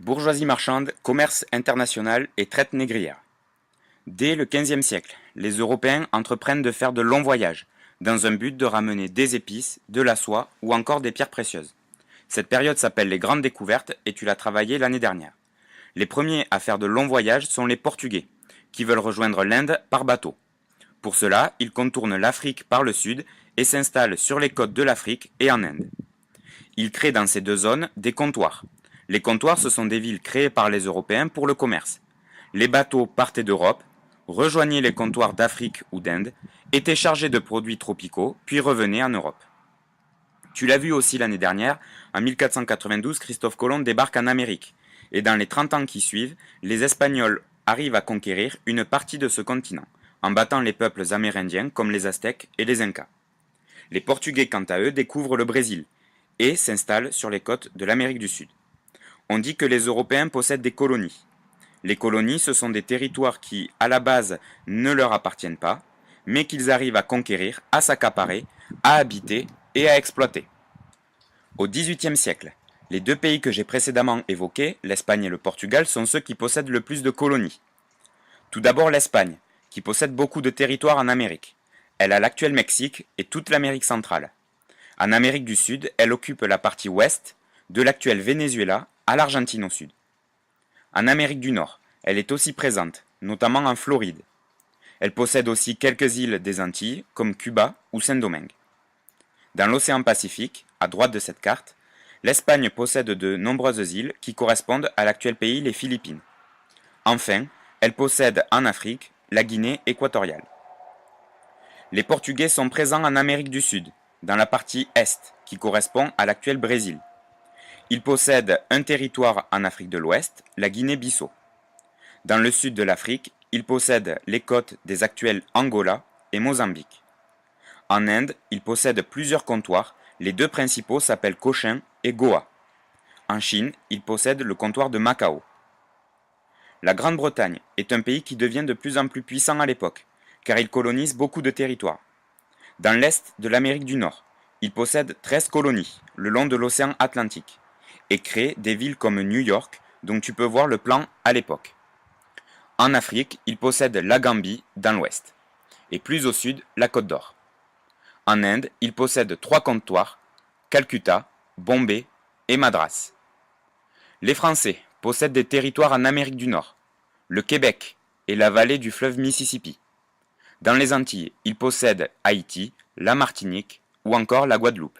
Bourgeoisie marchande, commerce international et traite négrière. Dès le XVe siècle, les Européens entreprennent de faire de longs voyages, dans un but de ramener des épices, de la soie ou encore des pierres précieuses. Cette période s'appelle les grandes découvertes et tu l'as travaillé l'année dernière. Les premiers à faire de longs voyages sont les Portugais, qui veulent rejoindre l'Inde par bateau. Pour cela, ils contournent l'Afrique par le sud et s'installent sur les côtes de l'Afrique et en Inde. Ils créent dans ces deux zones des comptoirs. Les comptoirs, ce sont des villes créées par les Européens pour le commerce. Les bateaux partaient d'Europe, rejoignaient les comptoirs d'Afrique ou d'Inde, étaient chargés de produits tropicaux, puis revenaient en Europe. Tu l'as vu aussi l'année dernière, en 1492, Christophe Colomb débarque en Amérique. Et dans les 30 ans qui suivent, les Espagnols arrivent à conquérir une partie de ce continent, en battant les peuples amérindiens comme les Aztèques et les Incas. Les Portugais, quant à eux, découvrent le Brésil et s'installent sur les côtes de l'Amérique du Sud. On dit que les Européens possèdent des colonies. Les colonies, ce sont des territoires qui, à la base, ne leur appartiennent pas, mais qu'ils arrivent à conquérir, à s'accaparer, à habiter et à exploiter. Au XVIIIe siècle, les deux pays que j'ai précédemment évoqués, l'Espagne et le Portugal, sont ceux qui possèdent le plus de colonies. Tout d'abord l'Espagne, qui possède beaucoup de territoires en Amérique. Elle a l'actuel Mexique et toute l'Amérique centrale. En Amérique du Sud, elle occupe la partie ouest, de l'actuel Venezuela à l'Argentine au sud. En Amérique du Nord, elle est aussi présente, notamment en Floride. Elle possède aussi quelques îles des Antilles, comme Cuba ou Saint-Domingue. Dans l'océan Pacifique, à droite de cette carte, l'Espagne possède de nombreuses îles qui correspondent à l'actuel pays, les Philippines. Enfin, elle possède en Afrique la Guinée équatoriale. Les Portugais sont présents en Amérique du Sud, dans la partie est, qui correspond à l'actuel Brésil. Ils possèdent un territoire en Afrique de l'Ouest, la Guinée-Bissau. Dans le sud de l'Afrique, ils possèdent les côtes des actuels Angola et Mozambique. En Inde, ils possèdent plusieurs comptoirs, les deux principaux s'appellent Cochin et Goa. En Chine, ils possèdent le comptoir de Macao. La Grande-Bretagne est un pays qui devient de plus en plus puissant à l'époque, car il colonise beaucoup de territoires. Dans l'est de l'Amérique du Nord, il possède 13 colonies, le long de l'océan Atlantique, et crée des villes comme New York, dont tu peux voir le plan à l'époque. En Afrique, il possède la Gambie dans l'ouest, et plus au sud, la Côte d'Or. En Inde, il possède 3 comptoirs, Calcutta, Bombay et Madras. Les Français possèdent des territoires en Amérique du Nord, le Québec et la vallée du fleuve Mississippi. Dans les Antilles, ils possèdent Haïti, la Martinique ou encore la Guadeloupe.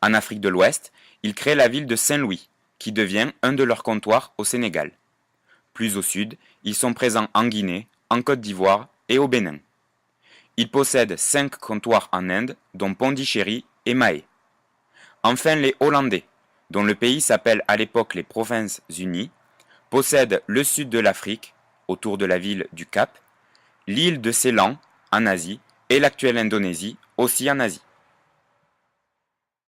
En Afrique de l'Ouest, ils créent la ville de Saint-Louis, qui devient un de leurs comptoirs au Sénégal. Plus au sud, ils sont présents en Guinée, en Côte d'Ivoire et au Bénin. Ils possèdent 5 comptoirs en Inde, dont Pondichéry et Mahé. Enfin, les Hollandais, dont le pays s'appelle à l'époque les Provinces-Unies, possèdent le sud de l'Afrique, autour de la ville du Cap, l'île de Ceylan, en Asie, et l'actuelle Indonésie, aussi en Asie.